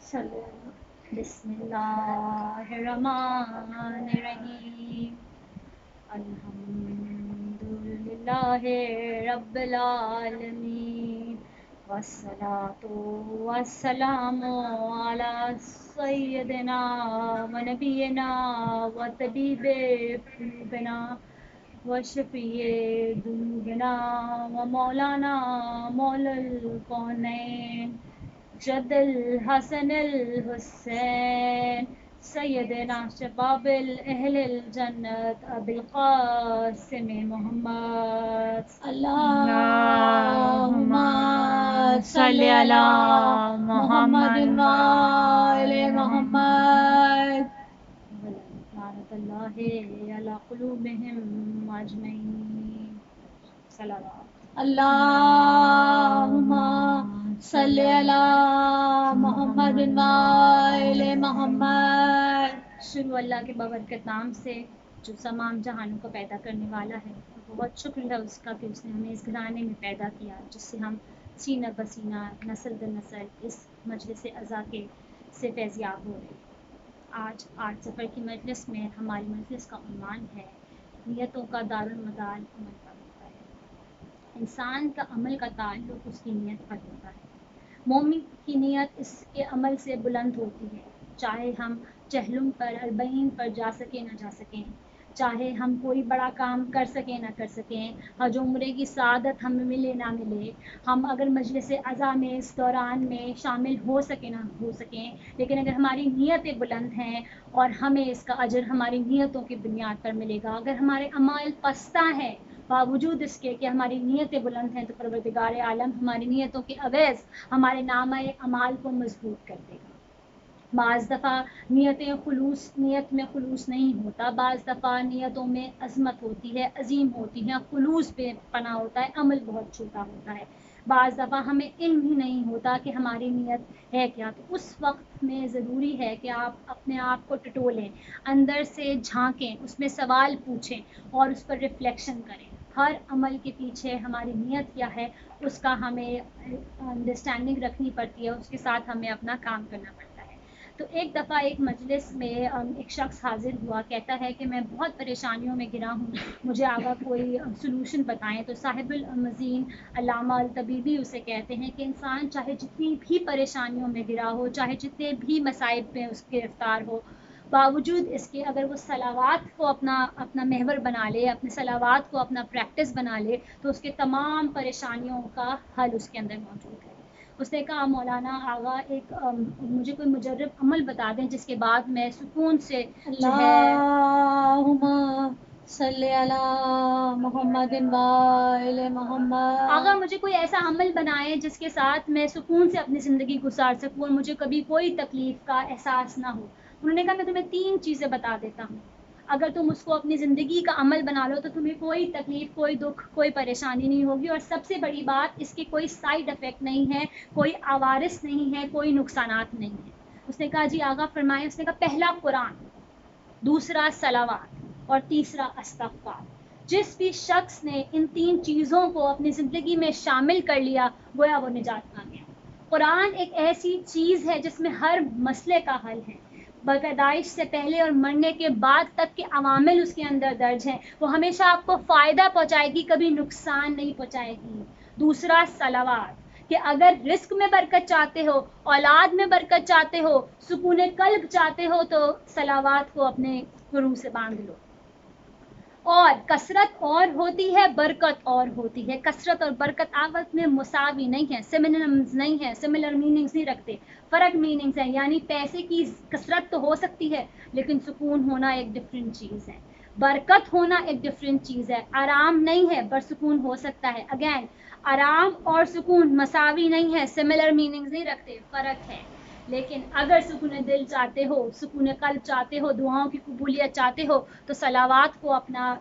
صلی اللہ بسم اللہ الرحمن الرحیم الحمدللہ رب العالمین والصلاة والسلام علی سیدنا و نبینا و طبیب قلوبنا و شفیع ذنوبنا و مولانا مولا الکونین جد الحسن الحسین سیدنا شباب اہل الجنت ابی القاسم محمد اللہم صلی علی محمد وآل محمد لعنت اللہ علی قلوبہم اجمعین صلوات اللہم صلی علی محمد وآل محمد. شروع اللہ کے بابرکت نام سے جو تمام جہانوں کو پیدا کرنے والا ہے. بہت شکر ہے اس کا کہ اس نے ہمیں اس گھرانے میں پیدا کیا جس سے ہم سینہ بسینہ نسل در نسل اس مجلس عزا کے سے فیضیاب ہو رہے. آج 8 سفر کی مجلس میں ہماری مجلس کا عنوان ہے نیتوں کا دارالمدار عمل پر ہوتا ہے. انسان کا عمل کا تعلق اس کی نیت پر ہوتا ہے. مومن کی نیت اس کے عمل سے بلند ہوتی ہے. چاہے ہم چہلم پر 40 پر جا سکیں نہ جا سکیں، چاہے ہم کوئی بڑا کام کر سکیں نہ کر سکیں، حج عمرے کی سعادت ہمیں ملے نہ ملے، ہم اگر مجلس عزا میں اس دوران میں شامل ہو سکیں نہ ہو سکیں، لیکن اگر ہماری نیتیں بلند ہیں اور ہمیں اس کا اجر ہماری نیتوں کی بنیاد پر ملے گا. اگر ہمارے اعمال پستہ ہیں باوجود اس کے کہ ہماری نیتیں بلند ہیں تو پروردگار عالم ہماری نیتوں کے عوض ہمارے نامہ اعمال کو مضبوط کر دے گا. بعض دفعہ نیت میں خلوص نہیں ہوتا، بعض دفعہ نیتوں میں عظمت ہوتی ہے، عظیم ہوتی ہے، خلوص بے پناہ ہوتا ہے، عمل بہت چھوٹا ہوتا ہے. بعض دفعہ ہمیں علم ہی نہیں ہوتا کہ ہماری نیت ہے کیا. تو اس وقت میں ضروری ہے کہ آپ اپنے آپ کو ٹٹولیں، اندر سے جھانکیں، اس میں سوال پوچھیں اور اس پر ریفلیکشن کریں. ہر عمل کے پیچھے ہماری نیت کیا ہے اس کا ہمیں انڈرسٹینڈنگ رکھنی پڑتی ہے، اس کے ساتھ ہمیں اپنا کام کرنا پڑتا ہے. تو ایک دفعہ ایک مجلس میں ایک شخص حاضر ہوا، کہتا ہے کہ میں بہت پریشانیوں میں گرا ہوں، مجھے آگا کوئی سلوشن بتائیں. تو صاحب المزین علامہ الطبیبی اسے کہتے ہیں کہ انسان چاہے جتنی بھی پریشانیوں میں گرا ہو، چاہے جتنے بھی مصائب میں اس گرفتار ہو، باوجود اس کے اگر وہ صلوات کو اپنا محور بنا لے، اپنے صلوات کو اپنا پریکٹس بنا لے، تو اس کے تمام پریشانیوں کا حل اس کے اندر موجود ہے. اس نے کہا مولانا آغا ایک مجھے کوئی مجرب عمل بتا دیں جس کے بعد میں سکون سے جو ہے. اللہم صلی علی محمد وآل محمد. آغا مجھے کوئی ایسا عمل بنائے جس کے ساتھ میں سکون سے اپنی زندگی گزار سکوں اور مجھے کبھی کوئی تکلیف کا احساس نہ ہو. انہوں نے کہا میں تمہیں 3 چیزیں بتا دیتا ہوں، اگر تم اس کو اپنی زندگی کا عمل بنا لو تو تمہیں کوئی تکلیف، کوئی دکھ، کوئی پریشانی نہیں ہوگی. اور سب سے بڑی بات اس کے کوئی سائیڈ افیکٹ نہیں ہے، کوئی عوارض نہیں ہے، کوئی نقصانات نہیں ہیں. اس نے کہا جی آغا فرمائے. اس نے کہا پہلا قرآن، دوسرا صلوات اور تیسرا استغفار. جس بھی شخص نے ان 3 چیزوں کو اپنی زندگی میں شامل کر لیا گویا وہ نجات پا گیا. قرآن ایک ایسی چیز ہے جس میں ہر مسئلے کا حل ہے. پیدائش سے پہلے اور مرنے کے بعد تک کے عوامل اس کے اندر درج ہیں. وہ ہمیشہ آپ کو فائدہ پہنچائے گی، کبھی نقصان نہیں پہنچائے گی. دوسرا صلوات، کہ اگر رزق میں برکت چاہتے ہو، اولاد میں برکت چاہتے ہو، سکون قلب چاہتے ہو تو صلوات کو اپنے گرو سے باندھ لو. اور کثرت اور ہوتی ہے، برکت اور ہوتی ہے. کثرت اور برکت آپس میں مساوی نہیں ہے، سمنمز نہیں ہے، سملر میننگز نہیں رکھتے، فرق میننگز ہیں. یعنی پیسے کی کثرت تو ہو سکتی ہے لیکن سکون ہونا ایک ڈفرینٹ چیز ہے، برکت ہونا ایک ڈفرینٹ چیز ہے. آرام نہیں ہے پر سکون ہو سکتا ہے. اگین آرام اور سکون مساوی نہیں ہے، سملر میننگز نہیں رکھتے، فرق ہے. لیکن اگر سکون دل چاہتے ہو، سکون قلب چاہتے ہو، دعاؤں کی قبولیت چاہتے ہو تو صلوات کو اپنا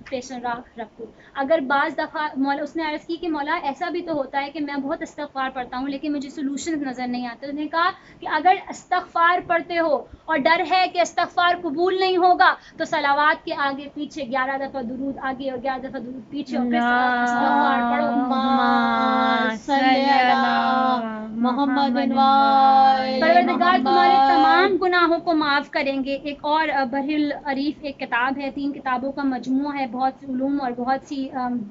پیشن راہ رکھو. اگر بعض دفعہ مولا اس نے عرض کی کہ مولا ایسا بھی تو ہوتا ہے کہ میں بہت استغفار پڑھتا ہوں لیکن مجھے سلوشن نظر نہیں آتے. انہوں نے کہا کہ اگر استغفار پڑھتے ہو اور ڈر ہے کہ استغفار قبول نہیں ہوگا تو صلوات کے آگے پیچھے 11 دفعہ درود آگے اور 11 دفعہ درود پیچھے اور پھر استغفار پڑھو. اللہم صلی علی محمد وآل پروردگار تمہارے محمد. تمام گناہوں کو معاف کریں گے. ایک اور بحر العریف ایک کتاب ہے، 3 کتابوں کا مجموعہ ہے، بہت سی علوم اور بہت سی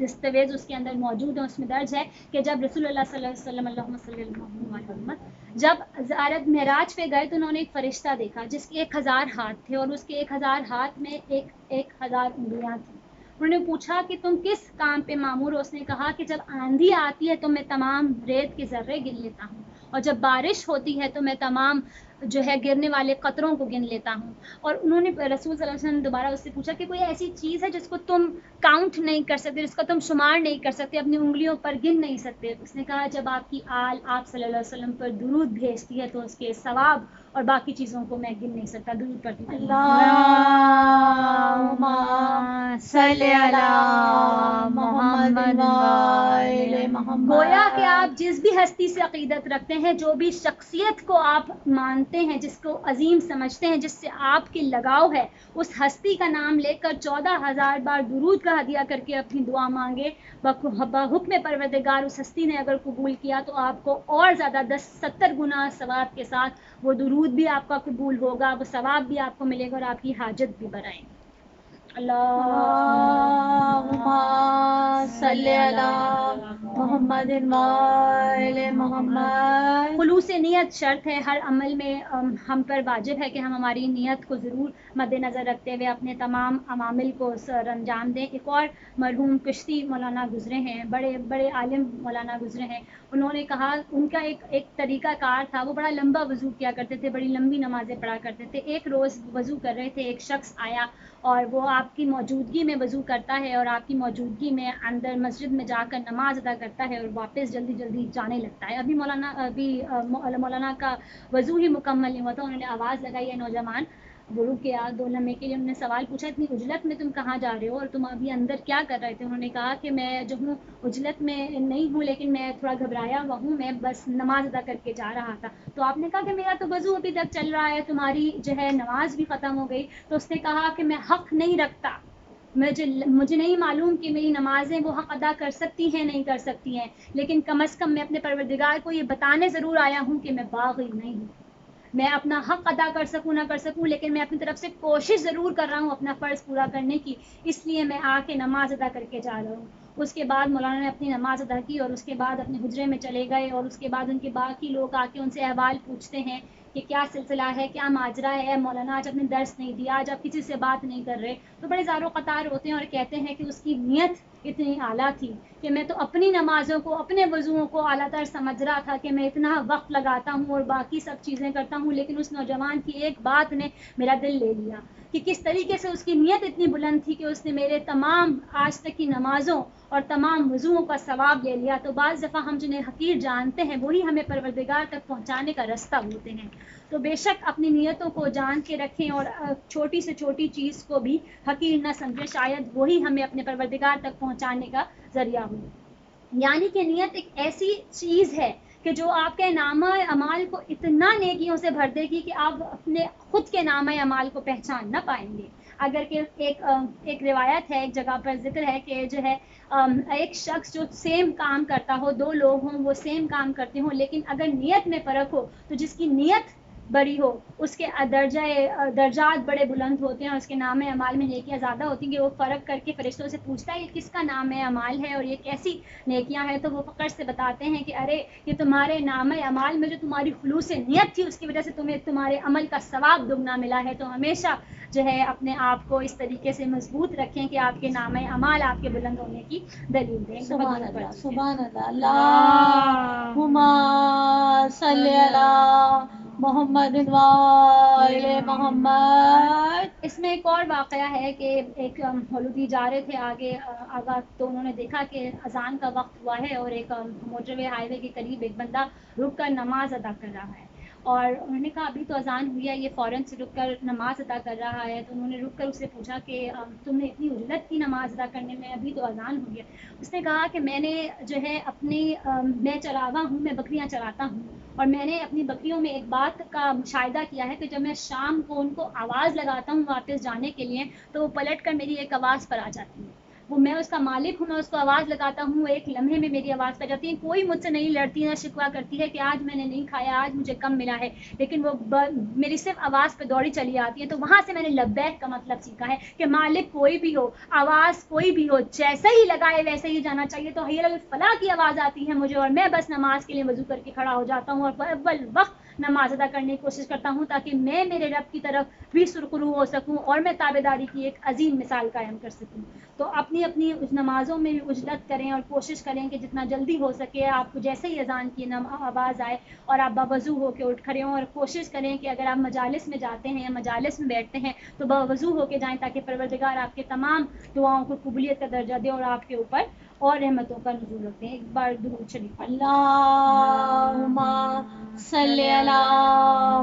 دستاویز اس کے اندر موجود ہیں. اس میں درج ہے کہ جب رسول اللہ صلی اللہ علیہ وسلم اللہم صلی اللہ علیہ وسلم جب زیارت معراج پہ گئے تو انہوں نے ایک فرشتہ دیکھا جس کے 1000 ہاتھ تھے اور اس کے 1000 ہاتھ میں 1000 انگلیاں تھیں. انہوں نے پوچھا کہ تم کس کام پہ مامور ہو؟ اس نے کہا کہ جب آندھی آتی ہے تو میں تمام ریت کے ذرے گن لیتا ہوں، اور جب بارش ہوتی ہے تو میں تمام جو ہے گرنے والے قطروں کو گن لیتا ہوں. اور انہوں نے رسول صلی اللہ علیہ وسلم نے دوبارہ اس سے پوچھا کہ کوئی ایسی چیز ہے جس کو تم کاؤنٹ نہیں کر سکتے، جس کا تم شمار نہیں کر سکتے، اپنی انگلیوں پر گن نہیں سکتے؟ اس نے کہا جب آپ کی آل آپ صلی اللہ علیہ وسلم پر درود بھیجتی ہے تو اس کے ثواب اور باقی چیزوں کو میں گن نہیں سکتا. درود پڑھتی ہوں. اللہم صلی علی محمد وآل محمد. گویا کہ آپ جس بھی ہستی سے عقیدت رکھتے ہیں، جو بھی شخصیت کو آپ مانتے ہیں، جس کو عظیم سمجھتے ہیں، جس سے آپ کی لگاؤ ہے، اس ہستی کا نام لے کر 14,000 بار درود کا ہدیہ کر کے اپنی دعا مانگے. بحکم پروردگار اس ہستی نے اگر قبول کیا تو آپ کو اور زیادہ 70 گنا ثواب کے ساتھ وہ درود بھی آپ کا قبول ہوگا، وہ ثواب بھی آپ کو ملے گا اور آپ کی حاجت بھی بڑھائیں گے. اللہم صلی علی محمد وآل محمد. خلوص نیت شرط ہے ہر عمل میں. ہم پر واجب ہے کہ ہم ہماری نیت کو ضرور مد نظر رکھتے ہوئے اپنے تمام عوامل کو سر انجام دیں. ایک اور مرحوم کشتی مولانا گزرے ہیں، بڑے بڑے عالم مولانا گزرے ہیں. انہوں نے کہا ان کا ایک طریقہ کار تھا، وہ بڑا لمبا وضو کیا کرتے تھے، بڑی لمبی نمازیں پڑھا کرتے تھے. ایک روز وضو کر رہے تھے، ایک شخص آیا اور وہ آپ کی موجودگی میں وضو کرتا ہے اور آپ کی موجودگی میں اندر مسجد میں جا کر نماز ادا کرتا ہے اور واپس جلدی جلدی جانے لگتا ہے. ابھی مولانا کا وضو ہی مکمل نہیں ہوا تھا. انہوں نے آواز لگائی ہے نوجوان، وہ رک گیا 2 لمحے کے لیے. انہوں نے سوال پوچھا اتنی اجلت میں تم کہاں جا رہے ہو اور تم ابھی اندر کیا کر رہے تھے؟ انہوں نے کہا کہ میں جو ہوں اجلت میں نہیں ہوں، لیکن میں تھوڑا گھبرایا ہوا ہوں، میں بس نماز ادا کر کے جا رہا تھا. تو آپ نے کہا کہ میرا تو وضو ابھی تک چل رہا ہے، تمہاری جو ہے نماز بھی ختم ہو گئی. تو اس نے کہا کہ میں حق نہیں رکھتا، مجھے نہیں معلوم کہ میری نمازیں وہ حق ادا کر سکتی ہیں نہیں کر سکتی ہیں، لیکن کم از کم میں اپنے پروردگار کو یہ بتانے ضرور آیا ہوں کہ میں باغی نہیں ہوں. میں اپنا حق ادا کر سکوں نہ کر سکوں، لیکن میں اپنی طرف سے کوشش ضرور کر رہا ہوں اپنا فرض پورا کرنے کی، اس لیے میں آ کے نماز ادا کر کے جا رہا ہوں. اس کے بعد مولانا نے اپنی نماز ادا کی اور اس کے بعد اپنے حجرے میں چلے گئے. اور اس کے بعد ان کے باقی لوگ آ کے ان سے احوال پوچھتے ہیں کہ کیا سلسلہ ہے، کیا ماجرا ہے، مولانا آج آپ نے درس نہیں دیا، آج آپ کسی سے بات نہیں کر رہے. تو بڑے زار و قطار ہوتے ہیں اور کہتے ہیں کہ اس کی نیت اتنی اعلیٰ تھی کہ میں تو اپنی نمازوں کو، اپنے وضوؤں کو اعلیٰ تر سمجھ رہا تھا کہ میں اتنا وقت لگاتا ہوں اور باقی سب چیزیں کرتا ہوں، لیکن اس نوجوان کی ایک بات نے میرا دل لے لیا کہ کس طریقے سے اس کی نیت اتنی بلند تھی کہ اس نے میرے تمام آج تک کی نمازوں اور تمام وضوؤں کا ثواب لے لیا. تو بعض دفعہ ہم جنہیں حقیر جانتے ہیں وہی ہمیں پروردگار تک پہنچانے کا رستہ ہوتے ہیں. تو بے شک اپنی نیتوں کو جان کے رکھیں اور چھوٹی سے چھوٹی چیز کو بھی حقیر نہ سمجھیں، شاید وہی ہمیں اپنے پروردگار تک پہنچانے کا ذریعہ ہو. یعنی کہ نیت ایک ایسی چیز ہے کہ جو آپ کے نامہ اعمال کو اتنا نیکیوں سے بھر دے گی کہ آپ اپنے خود کے نامہ اعمال کو پہچان نہ پائیں گے. اگر کہ ایک روایت ہے، ایک جگہ پر ذکر ہے کہ جو ہے ایک شخص جو سیم کام کرتا ہو، 2 لوگ ہوں وہ سیم کام کرتے ہوں، لیکن اگر نیت میں فرق ہو تو جس کی نیت بڑی ہو اس کے درجات بڑے بلند ہوتے ہیں اور اس کے نام اعمال میں نیکیاں زیادہ ہوتی ہیں. کہ وہ فرق کر کے فرشتوں سے پوچھتا ہے یہ کس کا نام اعمال ہے اور یہ کیسی نیکیاں ہیں، تو وہ فخر سے بتاتے ہیں کہ ارے یہ تمہارے نام اعمال میں جو تمہاری خلوص نیت تھی اس کی وجہ سے تمہیں تمہارے عمل کا ثواب دگنا ملا ہے. تو ہمیشہ جو ہے اپنے آپ کو اس طریقے سے مضبوط رکھیں کہ آپ کے نام اعمال آپ کے بلند ہونے کی دلیل دیں. سبحان اللہ سبحان اللہ. اللہم صلی علی محمد وآل محمد. اس میں ایک اور واقعہ ہے کہ ایک مولوی جا رہے تھے آگا تو انہوں نے دیکھا کہ اذان کا وقت ہوا ہے اور ایک موٹر وے ہائی وے کے قریب ایک بندہ رک کر نماز ادا کر رہا ہے. اور انہوں نے کہا ابھی تو اذان ہوئی ہے، یہ فوراً سے رک کر نماز ادا کر رہا ہے. تو انہوں نے رک کر اس سے پوچھا کہ تم نے اتنی اجلت کی نماز ادا کرنے میں، ابھی تو اذان ہوئی ہے. اس نے کہا کہ میں نے جو ہے میں چراوا ہوں، میں بکریاں چراتا ہوں اور میں نے اپنی بکریوں میں ایک بات کا مشاہدہ کیا ہے کہ جب میں شام کو ان کو آواز لگاتا ہوں واپس جانے کے لیے تو وہ پلٹ کر میری ایک آواز پر آ جاتی ہے. وہ میں اس کا مالک ہوں, میں اس کو آواز لگاتا ہوں, ایک لمحے میں میری آواز پہ جاتی ہے. کوئی مجھ سے نہیں لڑتی, نہ شکوہ کرتی ہے کہ آج میں نے نہیں کھایا, آج مجھے کم ملا ہے, لیکن وہ میری صرف آواز پہ دوڑی چلی آتی ہے. تو وہاں سے میں نے لبیک کا مطلب سیکھا ہے کہ مالک کوئی بھی ہو, آواز کوئی بھی ہو, جیسا ہی لگائے ویسے ہی جانا چاہیے. تو حی الفلاح کی آواز آتی ہے مجھے, اور میں بس نماز کے لیے وضو کر کے کھڑا ہو جاتا ہوں, اور اول وقت نماز ادا کرنے کی کوشش کرتا ہوں تاکہ میں میرے رب کی طرف بھی سرخرو ہو سکوں اور میں تابعداری کی ایک عظیم مثال قائم کر سکوں. تو اپنی اپنی اس نمازوں میں بھی اجلت کریں اور کوشش کریں کہ جتنا جلدی ہو سکے آپ کو جیسے ہی اذان کی آواز آئے اور آپ باوضو ہو کے اٹھ کھڑے ہوں, اور کوشش کریں کہ اگر آپ مجالس میں جاتے ہیں یا مجالس میں بیٹھتے ہیں تو باوضو ہو کے جائیں تاکہ پروردگار آپ کے تمام دعاؤں کو قبولیت کا درجہ دے اور آپ کے اوپر اور رحمتوں کا نزول رکھتے ہیں. ایک بار درود شریف اللہم صلی علی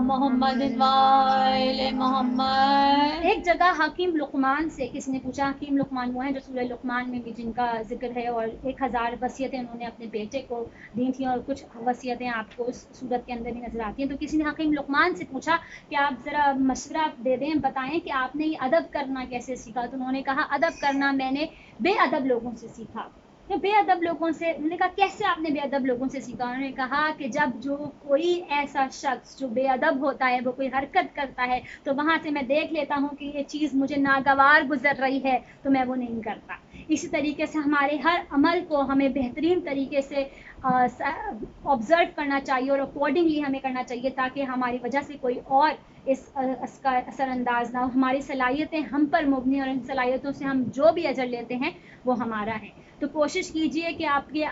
محمد وآل محمد. ایک جگہ حکیم لقمان سے کسی نے پوچھا, حکیم لقمان وہ ہیں جو سورہ لقمان میں بھی جن کا ذکر ہے, اور 1000 وصیتیں انہوں نے اپنے بیٹے کو دی تھیں, اور کچھ وصیتیں آپ کو اس صورت کے اندر بھی نظر آتی ہیں. تو کسی نے حکیم لقمان سے پوچھا کہ آپ ذرا مشورہ دے دیں, بتائیں کہ آپ نے یہ ادب کرنا کیسے سیکھا. تو انہوں نے کہا ادب کرنا میں نے بے ادب لوگوں سے سیکھا. بے ادب لوگوں سے, انہوں نے کہا کیسے آپ نے بے ادب لوگوں سے سیکھا. انہوں نے کہا کہ جب جو کوئی ایسا شخص جو بے ادب ہوتا ہے, وہ کوئی حرکت کرتا ہے, تو وہاں سے میں دیکھ لیتا ہوں کہ یہ چیز مجھے ناگوار گزر رہی ہے, تو میں وہ نہیں کرتا. اسی طریقے سے ہمارے ہر عمل کو ہمیں بہترین طریقے سے آبزرو کرنا چاہیے اور اکارڈنگلی ہمیں کرنا چاہیے تاکہ ہماری وجہ سے کوئی اور اس کا اثر انداز نہ ہو. ہماری صلاحیتیں ہم پر مبنی, اور ان صلاحیتوں سے ہم جو بھی اجر لیتے ہیں وہ ہمارا ہے. تو کوشش کیجئے کہ آپ کے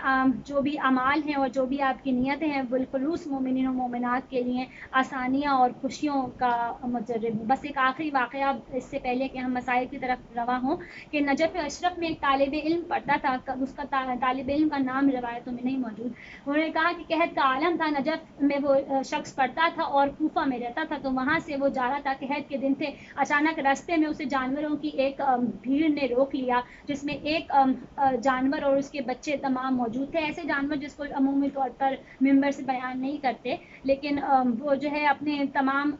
جو بھی اعمال ہیں اور جو بھی آپ کی نیتیں ہیں بالخلوص مومنین و مومنات کے لیے آسانیاں اور خوشیوں کا متجرب ہوں. بس ایک آخری واقعہ اس سے پہلے کہ ہم مسائل کی طرف رواں ہوں, کہ نجف اشرف میں ایک طالب علم پڑھتا تھا. اس کا طالب علم کا نام روایتوں میں نہیں موجود. انہوں نے کہا کہ قحط کا عالم تھا, نجف میں وہ شخص پڑھتا تھا اور کوفہ میں رہتا تھا. تو وہاں سے وہ جا رہا تھا, قحط کے دن تھے. اچانک راستے میں اسے جانوروں کی ایک بھیڑ نے روک لیا, جس میں ایک جانور اور اس کے بچے تمام موجود تھے. ایسے جانور جس کو عمومی طور پر ممبر سے بیان نہیں کرتے, لیکن وہ جو ہے اپنے تمام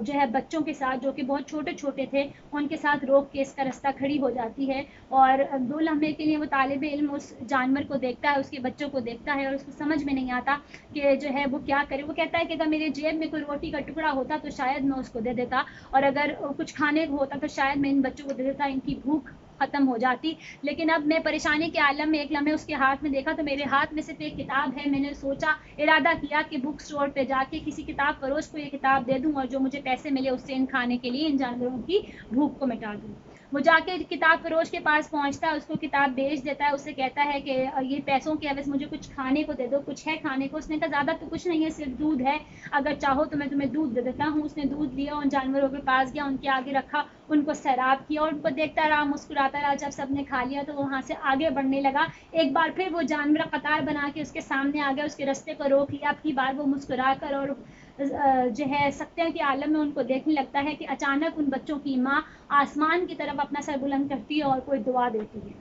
جو ہے بچوں کے ساتھ, جو کہ بہت چھوٹے چھوٹے تھے, ان کے ساتھ روک کے اس کا راستہ کھڑی ہو جاتی ہے. اور 2 لمحے کے لیے وہ طالب علم اس جانور کو دیکھتا ہے, اس کے بچوں کو دیکھتا ہے, اور اس کو سمجھ میں نہیں آتا کہ جو ہے وہ کیا کرے. وہ کہتا ہے کہ اگر میرے جیب میں کوئی روٹی کا ٹکڑا ہوتا تو شاید میں اس کو دے دیتا, اور اگر کچھ کھانے کو ہوتا تو شاید میں ان بچوں کو دے دیتا, ان کی بھوک ختم ہو جاتی. لیکن اب میں پریشانی کے عالم میں ایک لمحے اس کے ہاتھ میں دیکھا تو میرے ہاتھ میں صرف ایک کتاب ہے. میں نے سوچا, ارادہ کیا کہ بک اسٹور پہ جا کے کسی کتاب فروش کو یہ کتاب دے دوں, اور جو مجھے پیسے ملے اس سے ان کھانے کے لیے ان جانوروں کی بھوک کو مٹا دوں. وہ جا کے کتاب فروش کے پاس پہنچتا ہے, اس کو کتاب بیچ دیتا ہے. اسے کہتا ہے کہ یہ پیسوں کے عوض مجھے کچھ کھانے کو دے دو, کچھ ہے کھانے کو. اس نے کہا زیادہ تو کچھ نہیں ہے, صرف دودھ ہے, اگر چاہو تو میں تمہیں دودھ دے دیتا ہوں. اس نے دودھ لیا, ان جانوروں کے پاس گیا, ان کے آگے رکھا, ان کو سیراب کیا, اور ان کو دیکھتا رہا, مسکراتا رہا. جب سب نے کھا لیا تو وہاں سے آگے بڑھنے لگا. ایک بار پھر وہ جانور قطار بنا کے اس کے سامنے آ گیا, اس کے راستے کو روک لیا. اب کی بار وہ مسکرا کر اور جو ہے سکتے کے عالم میں ان کو دیکھنے لگتا ہے کہ اچانک ان بچوں کی ماں آسمان کی طرف اپنا سر بلند کرتی ہے اور کوئی دعا دیتی ہے.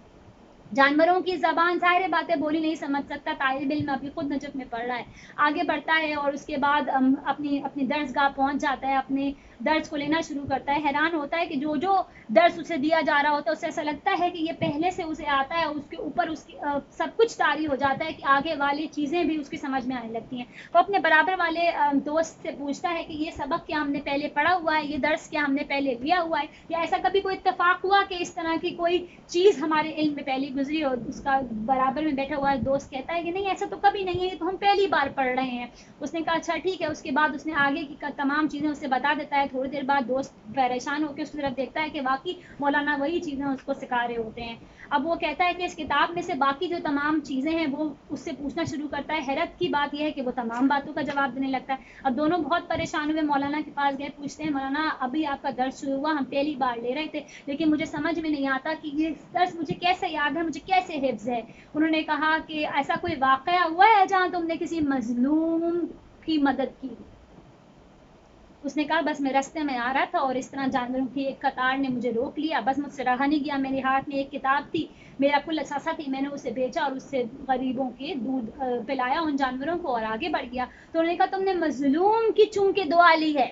جانوروں کی زبان ظاہر باتیں بولی نہیں سمجھ سکتا. طالب علم ابھی خود نجف میں پڑھ رہا ہے, آگے بڑھتا ہے اور اس کے بعد اپنی درس گاہ پہنچ جاتا ہے, اپنے درس کو لینا شروع کرتا ہے. حیران ہوتا ہے کہ جو درس اسے دیا جا رہا ہوتا ہے اسے ایسا لگتا ہے کہ یہ پہلے سے اسے آتا ہے, اس کے اوپر اس کی سب کچھ طاری ہو جاتا ہے کہ آگے والی چیزیں بھی اس کی سمجھ میں آنے لگتی ہیں. وہ اپنے برابر والے دوست سے پوچھتا ہے کہ یہ سبق کیا ہم نے پہلے پڑھا ہوا ہے, یہ درس کیا ہم نے پہلے لیا ہوا ہے, یا ایسا کبھی کوئی اتفاق ہوا کہ اس طرح کی کوئی چیز ہمارے علم میں پہلی گزری. اور اس کا برابر میں بیٹھا ہوا دوست کہتا ہے کہ نہیں, ایسا تو کبھی نہیں ہے, یہ تو ہم پہلی بار پڑھ رہے ہیں. اس نے کہا اچھا ٹھیک ہے. اس کے بعد اس نے آگے کی تمام چیزیں اسے بتا دیتا ہے. تھوڑی دیر بعد دوست پریشان ہو کے اس کی طرف دیکھتا ہے کہ واقعی مولانا وہی چیزیں اس کو سکھا رہے ہوتے ہیں. اب وہ کہتا ہے کہ اس کتاب میں سے باقی جو تمام چیزیں ہیں وہ اس سے پوچھنا شروع کرتا ہے. حیرت کی بات یہ ہے کہ وہ تمام باتوں کا جواب دینے لگتا ہے. اب دونوں بہت پریشان ہوئے مولانا کے پاس گئے, پوچھتے ہیں مولانا ابھی آپ کا درس شروع ہوا, ہم پہلی بار لے رہے تھے, لیکن مجھے سمجھ میں نہیں آتا کہ یہ درس مجھے کیسے یاد ہے, مجھے کیسے حفظ ہے. انہوں نے کہا کہ ایسا کوئی واقعہ ہوا ہے جہاں تم نے کسی مظلوم کی مدد کی؟ اس نے کہا بس میں راستے میں آ رہا تھا اور اس طرح جانوروں کی ایک قطار نے مجھے روک لیا, بس مجھ سے رہا نہیں گیا. میرے ہاتھ میں ایک کتاب تھی, میرا کل اثاثہ تھی, میں نے اسے بیچا اور اس سے غریبوں کے دودھ پلایا ان جانوروں کو اور آگے بڑھ گیا. تو انہوں نے کہا تم نے مظلوم کی چونکہ دعا لی ہے,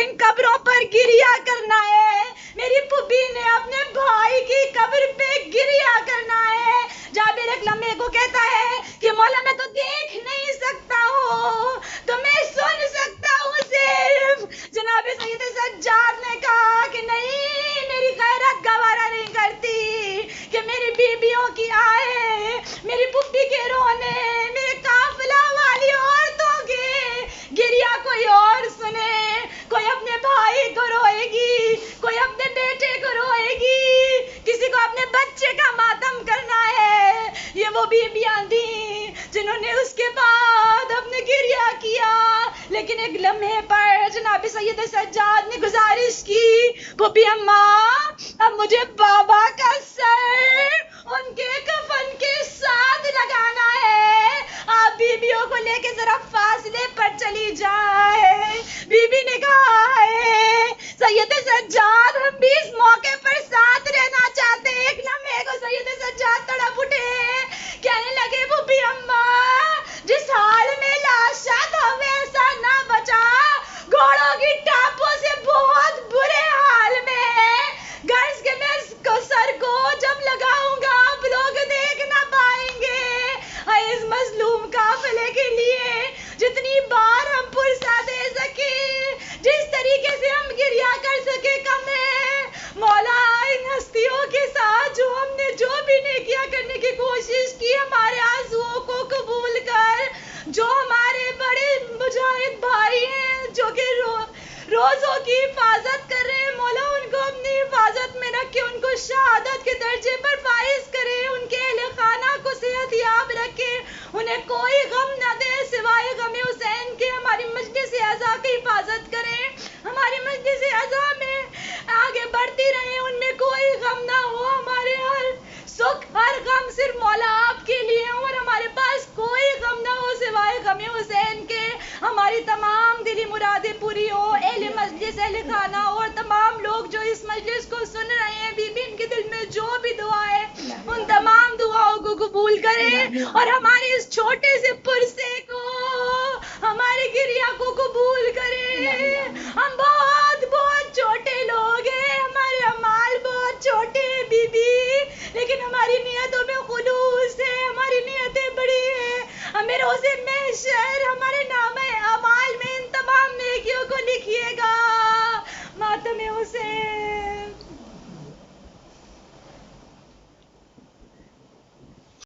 ان قبروں پر گریا کرنا ہے. میری پھوپھی نے اپنے بھائی کی قبر پہ گریا کرنا ہے. جابر ایک لمحے کو کہتا ہے کہ مولا میں تو دیکھ نہیں سکتا ہوں تو میں سن سکتا ہوں صرف. جناب سید سجاد نے کہا کہ نہیں، میری غیرت گوارا نہیں کرتی کہ میری بیویوں کی آئے، میری پھوپھی کے رونے، میرے قافلہ والی عورتوں کے گریا کوئی اور سنے. کوئی اپنے بھائی کو روئے گی، کوئی اپنے بیٹے کو روئے گی، کسی کو اپنے بچے کا ماتم کرنا ہے. یہ وہ بیویاں تھیں جنہوں نے اس کے بعد اپنے گریا کیا. لیکن ایک لمحے پر جناب سید سجاد نے گزارش کی، پھوپھی اماں اب مجھے بابا کا سر ان کے کفن کے ساتھ لگانا ہے، آپ بیویوں کو لے کے ذرا فاصلے پر چلی جائے. بی بی نے کہا ہے سید سجاد ہم بھی اس موقع پر ساتھ رہنا چاہتے ہیں. ایک لمحے کو سید سجاد تڑپ اٹھے، کہنے لگے پھوپھی اماں جس حال میں لاشا تھا ویسا نہ بچا، گھوڑوں کی ٹاپوں سے بہت برے حال میں ہے. غرض کہ میں اس کو سر کو جب لگاؤں گا آپ لوگ دیکھ نہ پائیں گے. اس مظلوم قافلے کے لیے جتنی بار ہم پرسا دے سکے، جس طریقے سے ہم گریا کر سکے کم ہے. مولا ان ہستیوں کے ساتھ جو ہم نے جو بھی نیکیاں کرنے کی کوشش کی، ہمارے آنسوؤں کو قبول کر. جو ہمارے بڑے مجاہد بھائی ہیں جو کہ روزوں کی حفاظت کر رہے ہیں، مولا ان کو اپنی حفاظت میں رکھے، ان کو شہادت کے درجے پر فائز کرے، ان کے اہل خانہ کو صحت یاب رکھے، انہیں کوئی غم نہ دے سوائے غم حسین کے. ہماری مجلس اعزا کی حفاظت کریں، ہماری مجلس اعزا میں آگے بڑھتی رہیں، ان میں کوئی غم نہ ہو. ہمارے ہر سکھ ہر غم صرف مولا آپ کے لیے ہوں، اور ہمارے پاس کوئی غم نہ ہو سوائے غم حسین کے. ہماری تمام دلی مرادیں پوری ہو. اہل مجلس، اہل خانہ اور تمام لوگ جو اس مجلس کو سن رہے ہیں، بی بی ان کے دل میں جو بھی دعا ہے ان تمام دعاؤں کو قبول کرے، اور ہمارے اس چھوٹے سے پرسے کو، ہمارے گریا کو قبول کرے. ہم بہت بہت چھوٹے لوگ ہیں، ہمارے اعمال بہت چھوٹے ہیں بی بی، لیکن ہماری نیتوں میں خلوص ہے، ہماری نیتیں بڑی ہیں. ہمیں روزے محشر ہمارے نامہ اعمال میں ان تمام نیکیوں کو لکھیے گا.